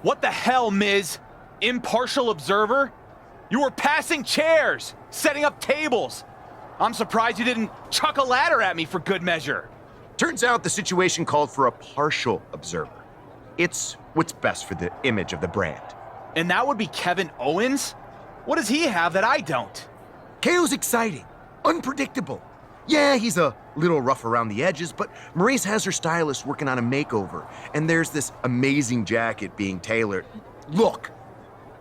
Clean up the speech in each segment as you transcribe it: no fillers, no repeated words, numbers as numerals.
What the hell, Miz? Impartial observer? You were passing chairs, setting up tables. I'm surprised you didn't chuck a ladder at me for good measure. Turns out the situation called for a partial observer. It's what's best for the image of the brand. And that would be Kevin Owens? What does he have that I don't? KO's exciting, unpredictable. Yeah, he's a little rough around the edges, but Maurice has her stylist working on a makeover, and there's this amazing jacket being tailored. Look,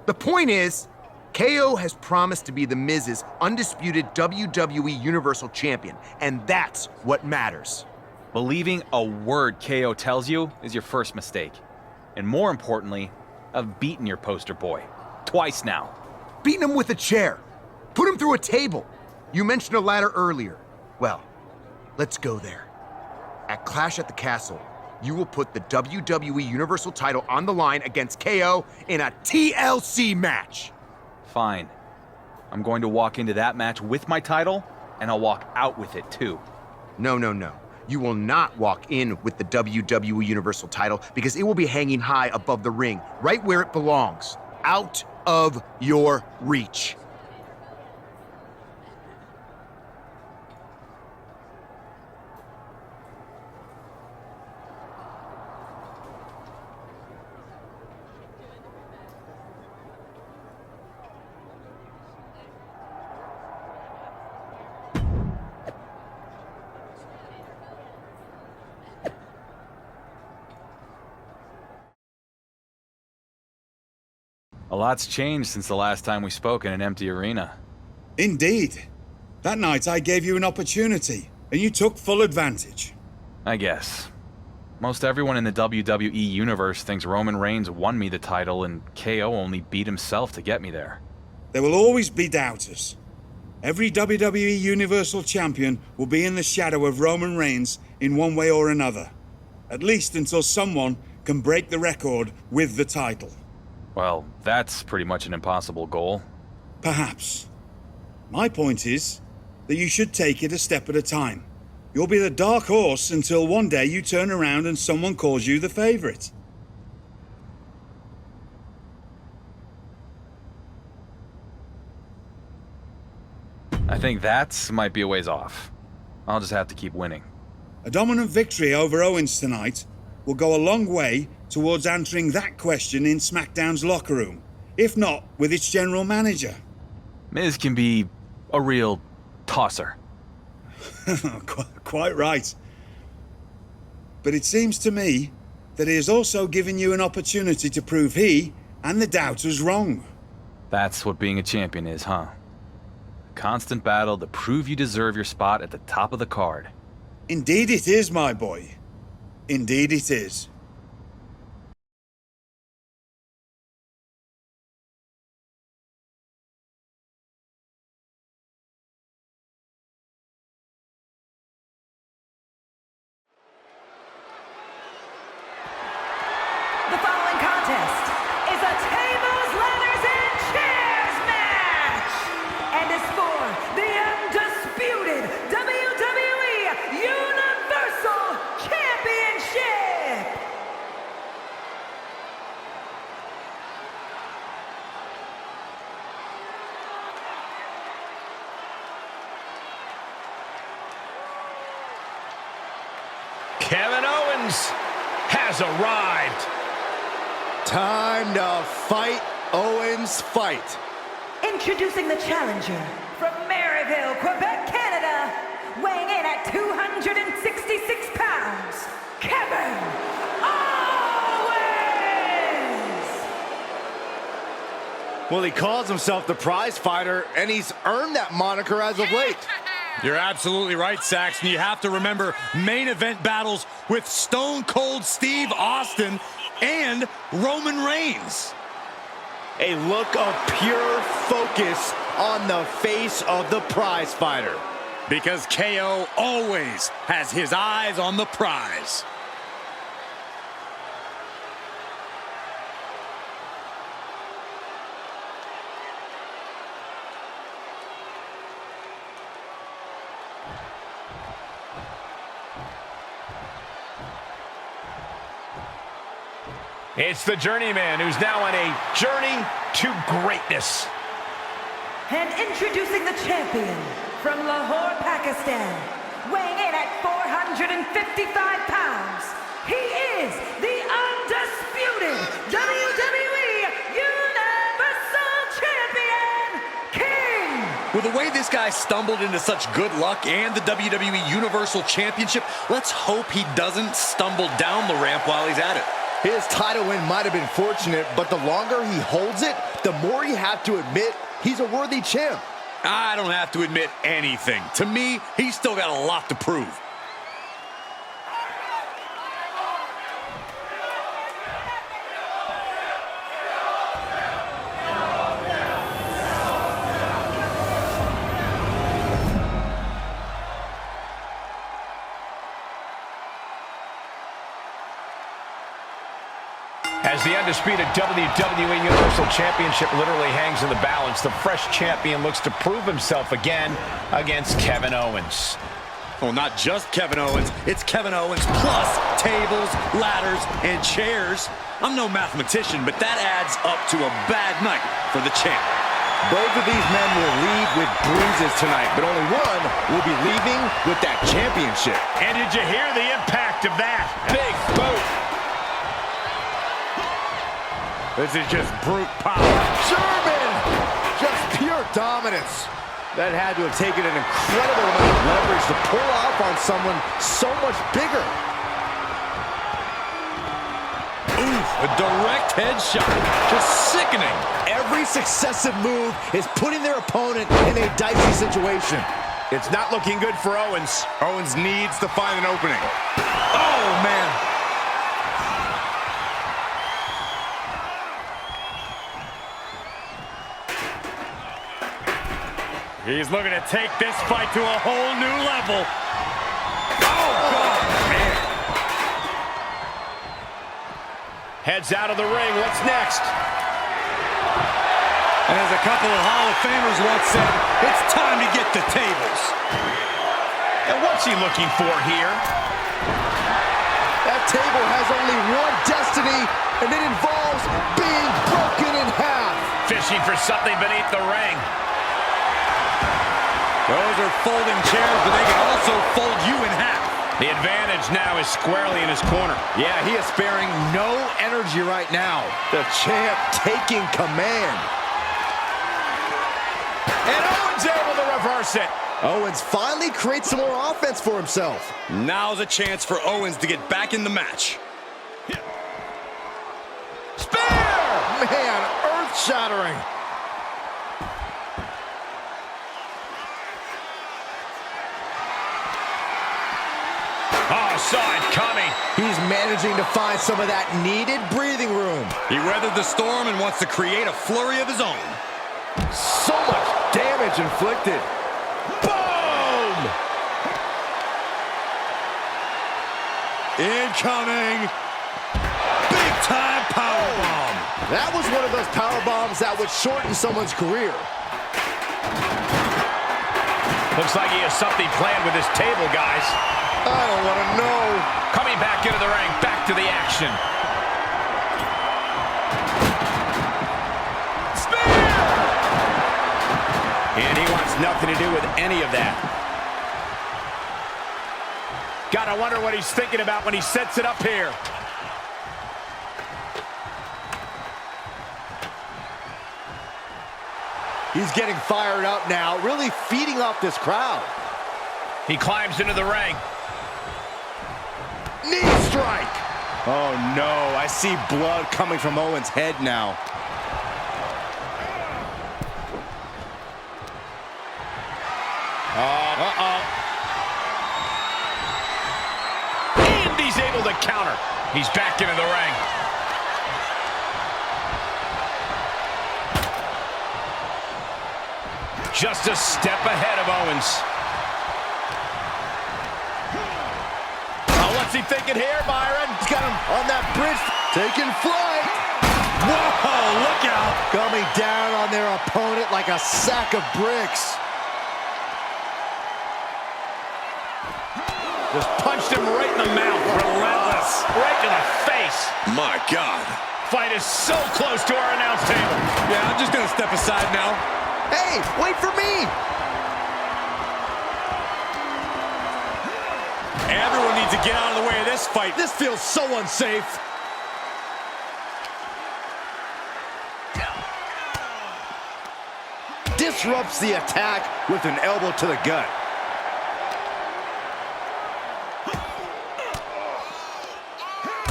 the point is, KO has promised to be The Miz's undisputed WWE Universal Champion, and that's what matters. Believing a word KO tells you is your first mistake. And more importantly, I've beaten your poster boy. Twice now. Beating him with a chair. Put him through a table. You mentioned a ladder earlier. Well, let's go there. At Clash at the Castle, you will put the WWE Universal title on the line against KO in a TLC match. Fine. I'm going to walk into that match with my title, and I'll walk out with it too. No. You will not walk in with the WWE Universal title because it will be hanging high above the ring, right where it belongs, out of your reach. A lot's changed since the last time we spoke in an empty arena. Indeed. That night I gave you an opportunity, and you took full advantage. I guess. Most everyone in the WWE Universe thinks Roman Reigns won me the title and KO only beat himself to get me there. There will always be doubters. Every WWE Universal Champion will be in the shadow of Roman Reigns in one way or another. At least until someone can break the record with the title. Well, that's pretty much an impossible goal. Perhaps. My point is that you should take it a step at a time. You'll be the dark horse until one day you turn around and someone calls you the favorite. I think that might be a ways off. I'll just have to keep winning. A dominant victory over Owens tonight will go a long way towards answering that question in SmackDown's locker room, if not with its general manager. Miz can be a real tosser. Quite right. But it seems to me that he has also given you an opportunity to prove he and the doubters wrong. That's what being a champion is, huh? A constant battle to prove you deserve your spot at the top of the card. Indeed it is, my boy. Indeed it is. The following contest is a tables, ladders, and chairs match, and is for the undisputed WWE Universal Championship. Kevin Owens has arrived. Time to fight, Owens, fight. Introducing the challenger from Maryville, Quebec, Canada, weighing in at 266 pounds, Kevin Owens! Well, he calls himself the prize fighter, and he's earned that moniker as of late. You're absolutely right, Saxon. You have to remember main event battles with Stone Cold Steve Austin and Roman Reigns. A look of pure focus on the face of the prize fighter. Because KO always has his eyes on the prize. It's the Journeyman who's now on a journey to greatness. And introducing the champion from Lahore, Pakistan, weighing in at 455 pounds, he is the undisputed WWE Universal Champion, King! With the way this guy stumbled into such good luck and the WWE Universal Championship, let's hope he doesn't stumble down the ramp while he's at it. His title win might have been fortunate, but the longer he holds it, the more you have to admit he's a worthy champ. I don't have to admit anything. To me, he's still got a lot to prove. As the undisputed WWE Universal Championship literally hangs in the balance, the fresh champion looks to prove himself again against Kevin Owens. Well, not just Kevin Owens, it's Kevin Owens plus tables, ladders, and chairs. I'm no mathematician, but that adds up to a bad night for the champ. Both of these men will leave with bruises tonight, but only one will be leaving with that championship. And did you hear the impact of that? Big boot. This is just brute power. German! Just pure dominance. That had to have taken an incredible amount of leverage to pull off on someone so much bigger. Oof, a direct headshot. Just sickening. Every successive move is putting their opponent in a dicey situation. It's not looking good for Owens. Owens needs to find an opening. Oh, man. He's looking to take this fight to a whole new level. Oh, God, man. Heads out of the ring. What's next? And as a couple of Hall of Famers once said, it's time to get the tables. And what's he looking for here? That table has only one destiny, and it involves being broken in half. Fishing for something beneath the ring. Those are folding chairs, but they can also fold you in half. The advantage now is squarely in his corner. Yeah, he is sparing no energy right now. The champ taking command. And Owens able to reverse it. Owens finally creates some more offense for himself. Now's a chance for Owens to get back in the match. Spear! Man, earth-shattering. Oh, saw it coming. He's managing to find some of that needed breathing room. He weathered the storm and wants to create a flurry of his own. So much damage inflicted. Boom! Incoming. Big time powerbomb. That was one of those power bombs that would shorten someone's career. Looks like he has something planned with his table, guys. I don't want to know. Coming back into the ring, back to the action. Spear! And he wants nothing to do with any of that. Gotta wonder what he's thinking about when he sets it up here. He's getting fired up now, really feeding off this crowd. He climbs into the ring. Knee strike! Oh no, I see blood coming from Owens' head now. Uh-oh. And he's able to counter. He's back into the ring. Just a step ahead of Owens. What's he thinking here, Byron? He's got him on that bridge, taking flight. Whoa, look out. Coming down on their opponent like a sack of bricks. Just punched him right in the mouth. Relentless. Right to the face. this. My God. Fight is so close to our announce table. Yeah, I'm just going to step aside now. Hey, wait for me! Everyone needs to get out of the way of this fight. This feels so unsafe. Disrupts the attack with an elbow to the gut.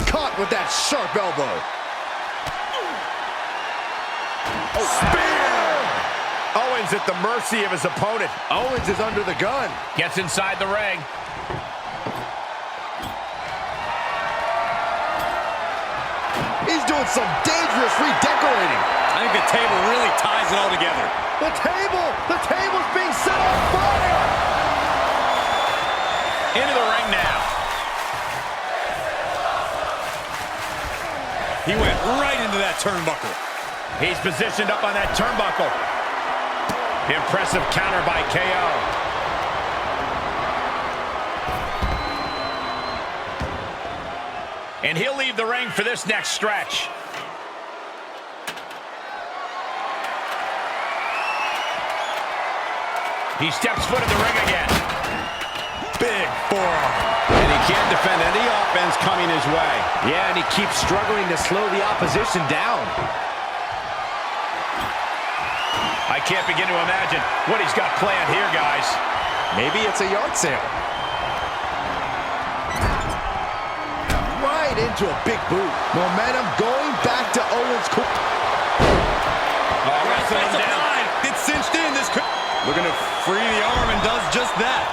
Caught with that sharp elbow. Spear! Owens at the mercy of his opponent. Owens is under the gun. Gets inside the ring. He's doing some dangerous redecorating. I think the table really ties it all together. The table's being set on fire. Into the ring now. He went right into that turnbuckle. He's positioned up on that turnbuckle. Impressive counter by KO. And he'll leave the ring for this next stretch. He steps foot in the ring again. Big forearm. And he can't defend any offense coming his way. Yeah, and he keeps struggling to slow the opposition down. I can't begin to imagine what he's got planned here, guys. Maybe it's a yard sale. Right into a big boot. Momentum going back to Owens. Wrestling him down. It's cinched in. This could... Looking to free the arm and does just that.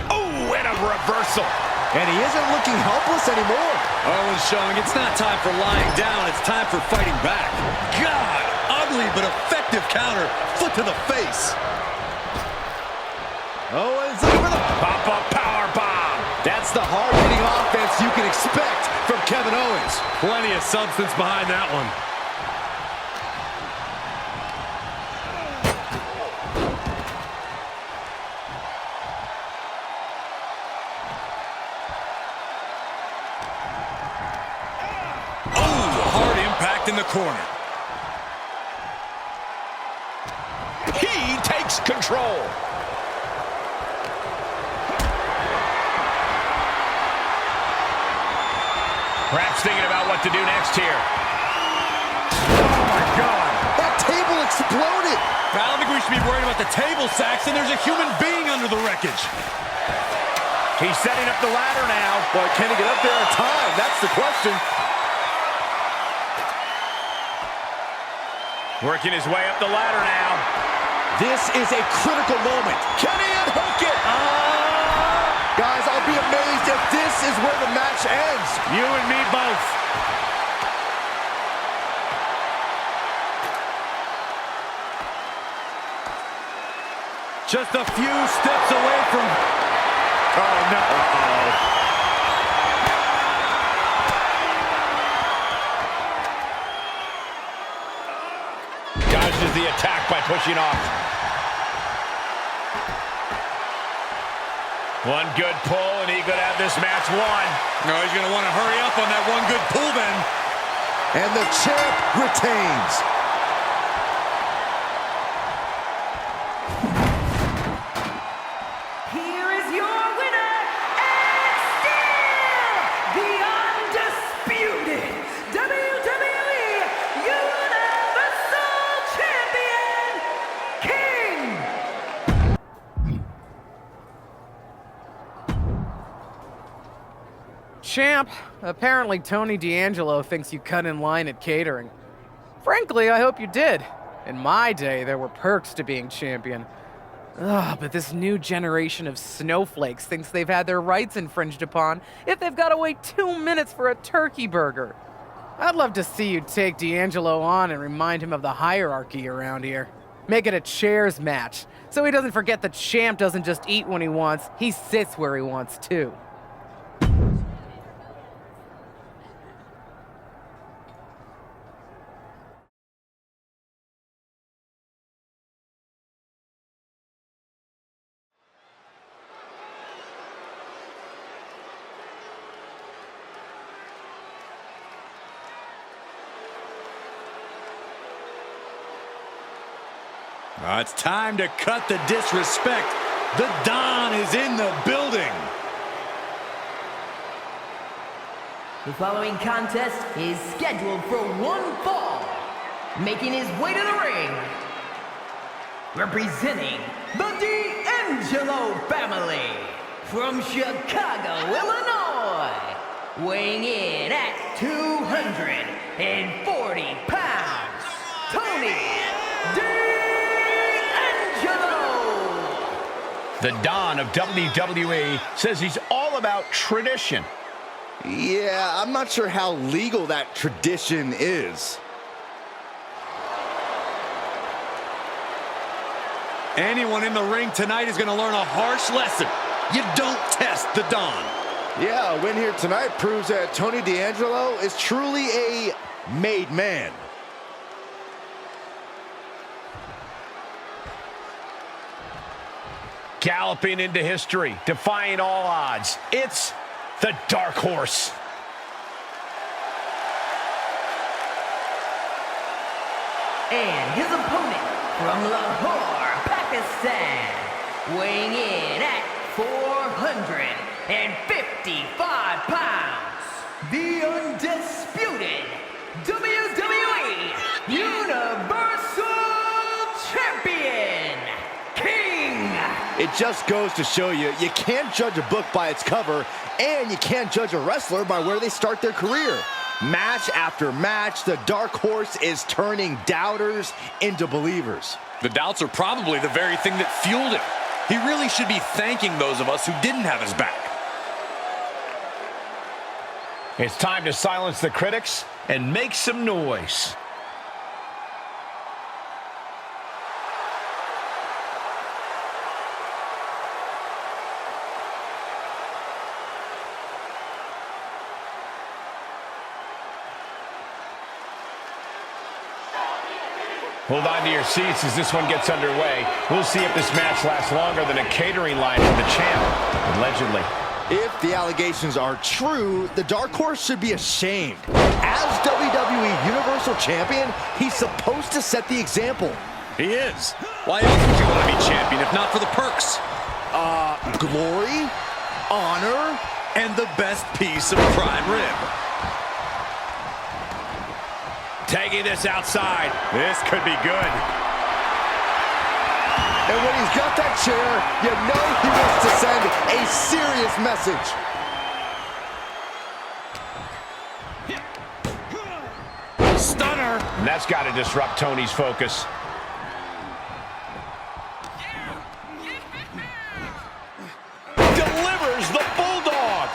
Oh, and a reversal. And he isn't looking helpless anymore. Owens showing it's not time for lying down. It's time for fighting back. God, ugly but effective counter. Foot to the face. Owens over the... Pop-up power bomb. That's the hard-hitting offense you can expect from Kevin Owens. Plenty of substance behind that one. Oh, hard impact in the corner. He takes control. Perhaps thinking about what to do next here. Oh, my God. That table exploded. I don't think we should be worried about the table, Saxton. There's a human being under the wreckage. He's setting up the ladder now. Boy, can he get up there in time? That's the question. Working his way up the ladder now. This is a critical moment. Can he unhook it? Guys, I'll be amazed if this is where the match ends. You and me both. Just a few steps away from... Oh, no. Uh-oh. Dodges the attack by pushing off. One good pull, and he could have this match won. No, he's going to want to hurry up on that one good pull then. And the champ retains. Here is your winner, and still the undisputed WWE Universal Champion, King. Champ, apparently Tony D'Angelo thinks you cut in line at catering. Frankly, I hope you did. In my day, there were perks to being champion. Ugh, but this new generation of snowflakes thinks they've had their rights infringed upon if they've got to wait 2 minutes for a turkey burger. I'd love to see you take D'Angelo on and remind him of the hierarchy around here. Make it a chairs match, so he doesn't forget the champ doesn't just eat when he wants, he sits where he wants too. It's time to cut the disrespect. The Don is in the building. The following contest is scheduled for one fall. Making his way to the ring, representing the D'Angelo family from Chicago, Illinois, weighing in at 240 pounds, Tony D'Angelo. The Don of WWE says he's all about tradition. Yeah, I'm not sure how legal that tradition is. Anyone in the ring tonight is going to learn a harsh lesson. You don't test the Don. Yeah, a win here tonight proves that Tony D'Angelo is truly a made man. Galloping into history, defying all odds. It's the Dark Horse. And his opponent from Lahore, Pakistan, weighing in at 455 pounds, the undisputed WWE Universal Champion, King. It just goes to show you, you can't judge a book by its cover, and you can't judge a wrestler by where they start their career. Match after match, the Dark Horse is turning doubters into believers. The doubts are probably the very thing that fueled him. He really should be thanking those of us who didn't have his back. It's time to silence the critics and make some noise. Hold on to your seats as this one gets underway. We'll see if this match lasts longer than a catering line for the champ, allegedly. If the allegations are true, the Dark Horse should be ashamed. As WWE Universal Champion, he's supposed to set the example. He is. Why else would you want to be champion if not for the perks? Glory, honor, And the best piece of prime rib. Tagging this outside. This could be good. and when he's got that chair, you know he wants to send a serious message. Stunner. And that's got to disrupt Tony's focus. Delivers the Bulldog.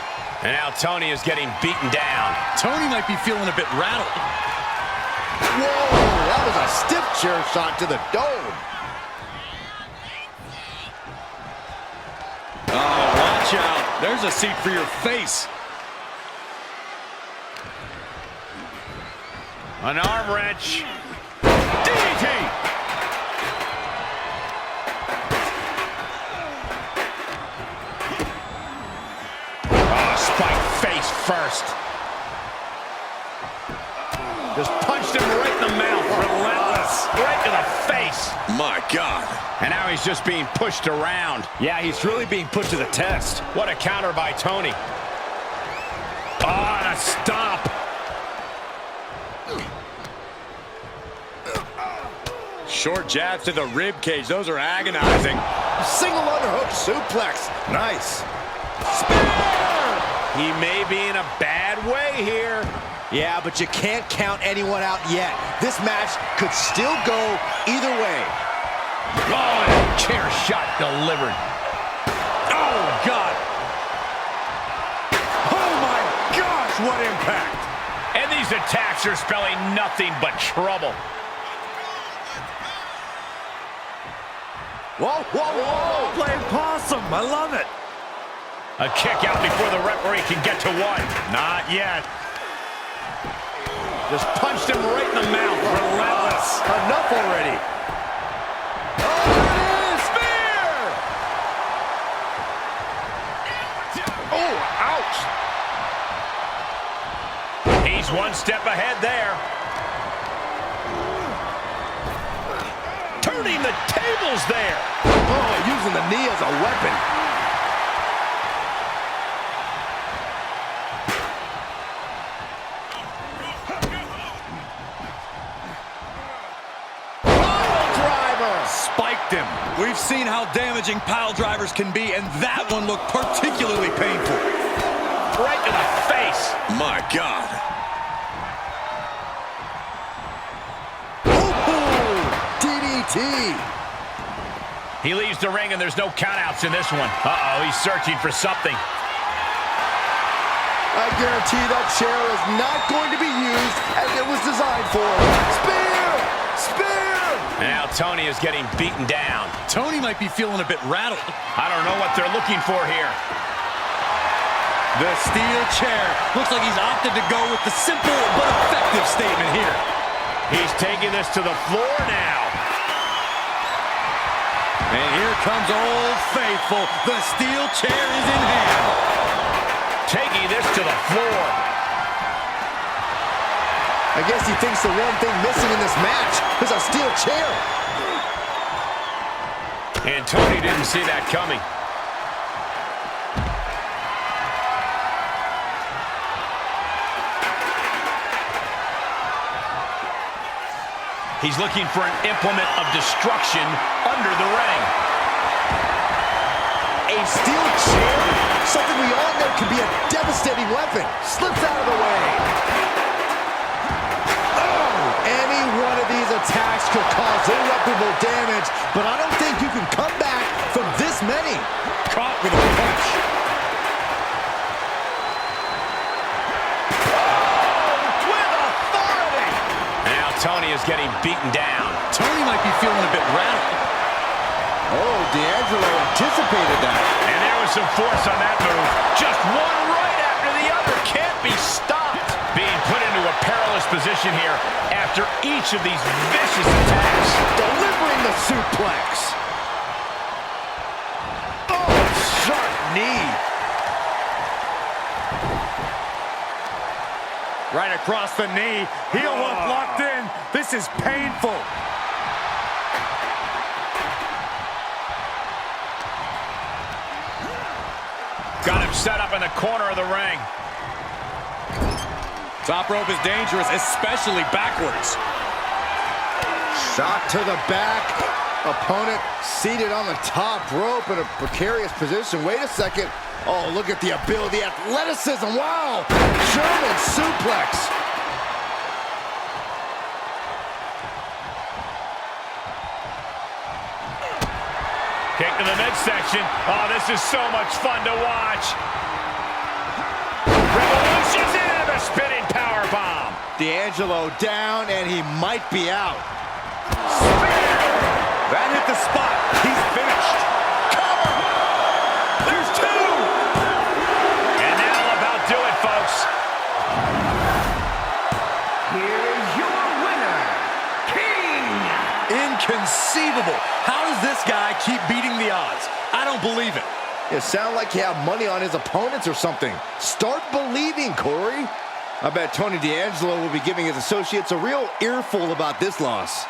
And now Tony is getting beaten down. Tony might be feeling a bit rattled. Whoa, that was a stiff chair shot to the dome. Oh, watch out. There's a seat for your face. An arm wrench. DDT. Oh, spike face first. Just punched him right in the mouth. Relentless. Right to the face. My God. And now he's just being pushed around. Yeah, he's really being put to the test. What a counter by Tony. Oh, and a stop. Short jabs to the rib cage. Those are agonizing. Single underhook suplex. Nice. He may be in a bad way here. Yeah, but you can't count anyone out yet. This match could still go either way. Oh, and a chair shot delivered. Oh, God. Oh, my gosh, what impact. And these attacks are spelling nothing but trouble. Whoa, whoa, whoa. Playing possum. I love it. A kick out before the referee can get to one. Not yet. Just punched him right in the mouth. Relentless. Enough already. Oh, there it is. Spear! Oh, ouch. He's one step ahead there. Turnbuckle. turning the tables there. Oh, using the knee as a weapon. Pile driver. Spiked him. We've seen how damaging pile drivers can be, and that one looked particularly painful. Right to the face. My God. DDT. He leaves the ring, and there's no countouts in this one. Uh-oh, he's searching for something. I guarantee that chair is not going to be used as it was designed for. Spear! Spear! Now Tony is getting beaten down. Tony might be feeling a bit rattled. I don't know what they're looking for here. The steel chair. Looks like he's opted to go with the simple but effective statement here. He's taking this to the floor now. And here comes Old Faithful. The steel chair is in hand. Taking this to the floor. I guess he thinks the one thing missing in this match is a steel chair. And Tony didn't see that coming. He's looking for an implement of destruction under the ring. A steel chair? Something we all know can be a devastating weapon. Slips out of the way. Oh! Any one of these attacks could cause irreparable damage, but I don't think you can come back from this many. Caught with a punch. Tony is getting beaten down. Tony might be feeling a bit rattled. Oh, D'Angelo anticipated that. And there was some force on that move. Just one right after the other. Can't be stopped. Being put into a perilous position here after each of these vicious attacks. Delivering the suplex. Oh, sharp knee. Right across the knee. Heel hook locked in. This is painful. Got him set up in the corner of the ring. Top rope is dangerous, especially backwards. Shot to the back. Opponent seated on the top rope in a precarious position. Wait a second. Oh, look at the ability, athleticism. Wow. German suplex. Kick to the midsection. Oh, this is so much fun to watch. Revolution's into the spinning powerbomb. D'Angelo down, and he might be out. Spear! That hit the spot. He's finished. Cover! There's two! And that'll about do it, folks. Here's your winner, King! Inconceivable. How does this guy keep beating the odds? I don't believe it. It sounds like you have money on his opponents or something. Start believing, Corey. I bet Tony D'Angelo will be giving his associates a real earful about this loss.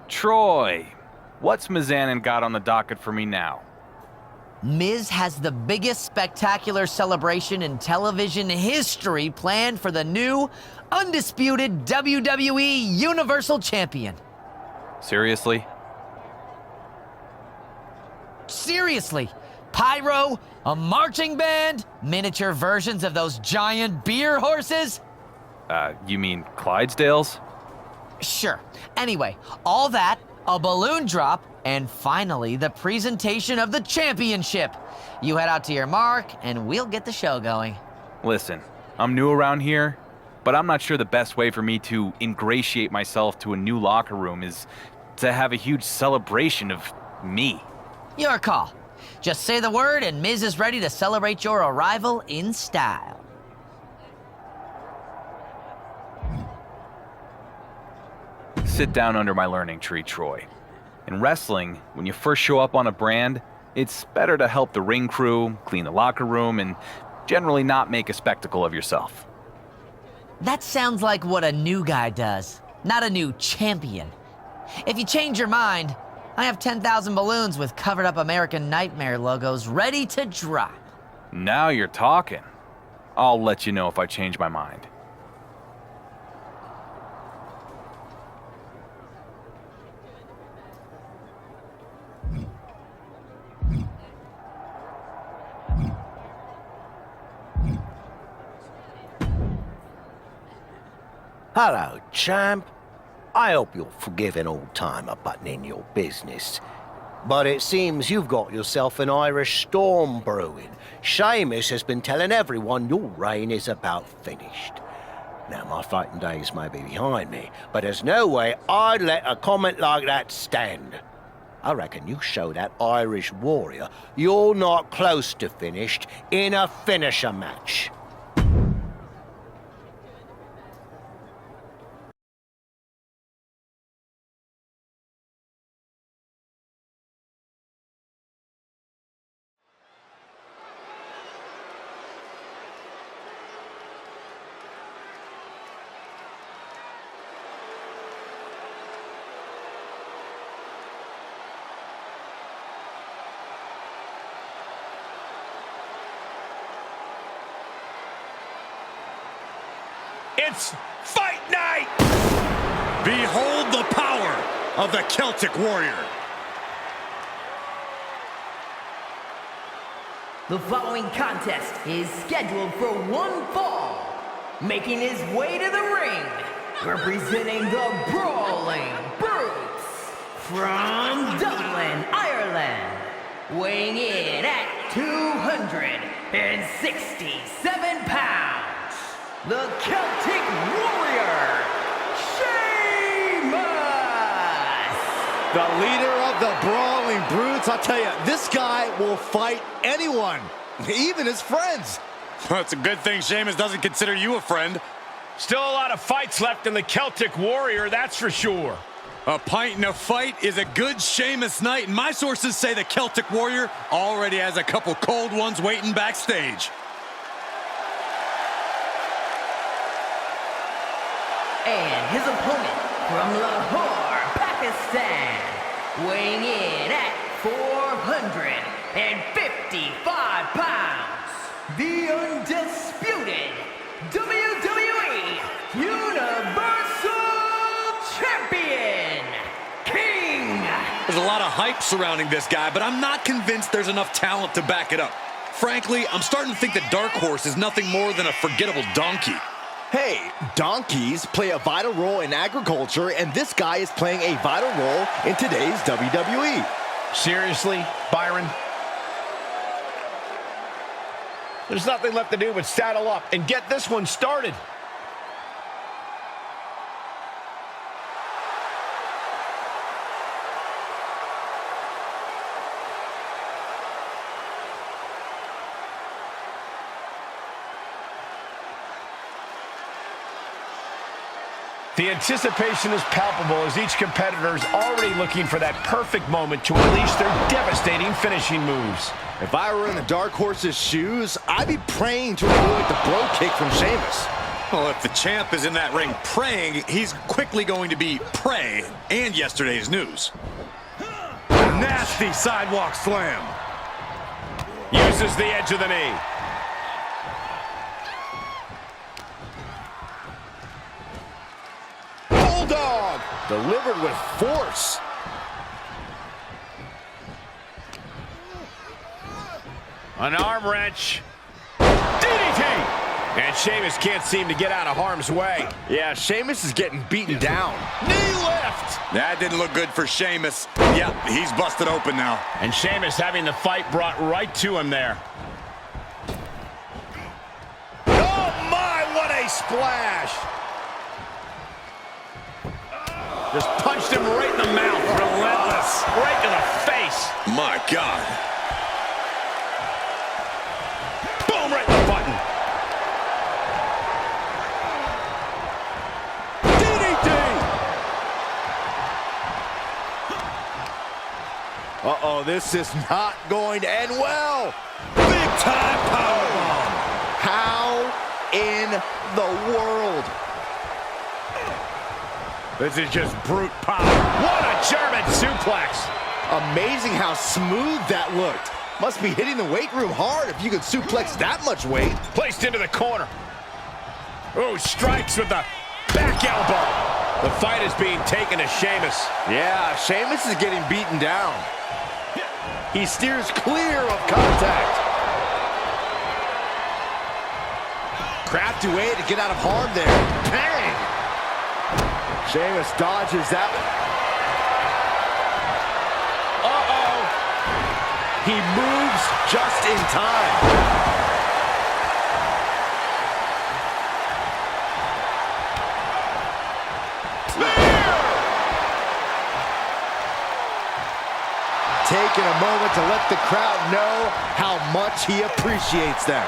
Troy, what's Mizanin got on the docket for me now? Miz has the biggest spectacular celebration in television history planned for the new, undisputed WWE Universal Champion. Seriously? Seriously, pyro, a marching band, miniature versions of those giant beer horses? You mean Clydesdales? Sure. Anyway, all that, a balloon drop, and finally the presentation of the championship. You head out to your mark, and we'll get the show going. Listen, I'm new around here, but I'm not sure the best way for me to ingratiate myself to a new locker room is to have a huge celebration of me. Your call. Just say the word, and Miz is ready to celebrate your arrival in style. sit down under my learning tree, Troy. In wrestling, when you first show up on a brand, it's better to help the ring crew, clean the locker room, and generally not make a spectacle of yourself. That sounds like what a new guy does, not a new champion. If you change your mind, I have 10,000 balloons with covered up American Nightmare logos ready to drop. Now you're talking. I'll let you know if I change my mind. Hello, champ. I hope you'll forgive an old-timer butting in your business. But it seems you've got yourself an Irish storm brewing. Sheamus has been telling everyone your reign is about finished. Now, my fighting days may be behind me, but there's no way I'd let a comment like that stand. I reckon you show that Irish warrior you're not close to finished in a finisher match. It's fight night! Behold the power of the Celtic Warrior. The following contest is scheduled for one fall. Making his way to the ring, representing the Brawling Brutes from Dublin, Ireland, weighing in at 267 pounds. The Celtic Warrior, Sheamus! The leader of the Brawling Brutes. I'll tell you, this guy will fight anyone, even his friends. Well, it's a good thing Sheamus doesn't consider you a friend. Still a lot of fights left in the Celtic Warrior, that's for sure. A pint and a fight is a good Sheamus night, and my sources say the Celtic Warrior already has a couple cold ones waiting backstage. And his opponent from Lahore, Pakistan, weighing in at 455 pounds, the undisputed WWE Universal Champion, King. There's a lot of hype surrounding this guy, but I'm not convinced there's enough talent to back it up. Frankly, I'm starting to think that Dark Horse is nothing more than a forgettable donkey. Hey, donkeys play a vital role in agriculture, and this guy is playing a vital role in today's WWE. Seriously, Byron? There's nothing left to do but saddle up and get this one started. The anticipation is palpable as each competitor is already looking for that perfect moment to unleash their devastating finishing moves. If I were in the Dark Horse's shoes, I'd be praying to avoid the bro kick from Sheamus. Well, if the champ is in that ring praying, he's quickly going to be prey and yesterday's news. Nasty sidewalk slam. Uses the edge of the knee. Bulldog delivered with force. An arm wrench. DDT! And Sheamus can't seem to get out of harm's way. Yeah, Sheamus is getting beaten down. Knee lift! That didn't look good for Sheamus. Yeah, he's busted open now. And Sheamus having the fight brought right to him there. Oh my, what a splash! Just punched him right in the mouth. Relentless. Right to the face. My God. Boom, right in the button. DDT! Uh-oh, this is not going to end well. Big time powerbomb. How in the world? This is just brute power. What a German suplex. Amazing how smooth that looked. Must be hitting the weight room hard if you could suplex that much weight. Placed into the corner. Oh, strikes with the back elbow. The fight is being taken to Sheamus. Yeah, Sheamus is getting beaten down. He steers clear of contact. Crafty way to get out of harm there. Bang! Sheamus dodges that. Uh-oh. He moves just in time. Taking a moment to let the crowd know how much he appreciates them.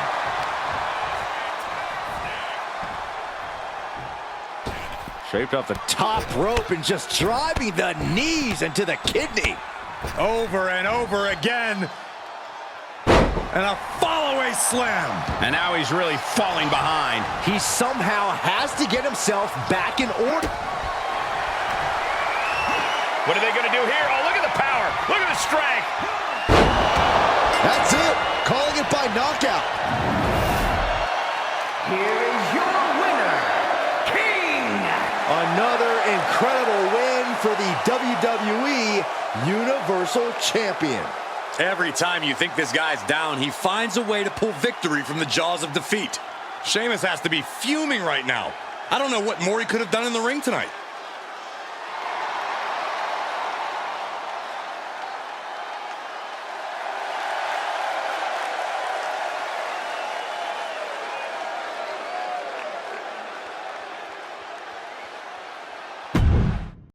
Shaped off the top rope and just driving the knees into the kidney. Over and over again. And a follow-away slam. And now he's really falling behind. He somehow has to get himself back in order. What are they going to do here? Oh, look at the power. Look at the strength. That's it. Calling it by knockout. Here is your winner, King! Another incredible win for the WWE Universal Champion. Every time you think this guy's down, he finds a way to pull victory from the jaws of defeat. Sheamus has to be fuming right now. I don't know what more he could have done in the ring tonight.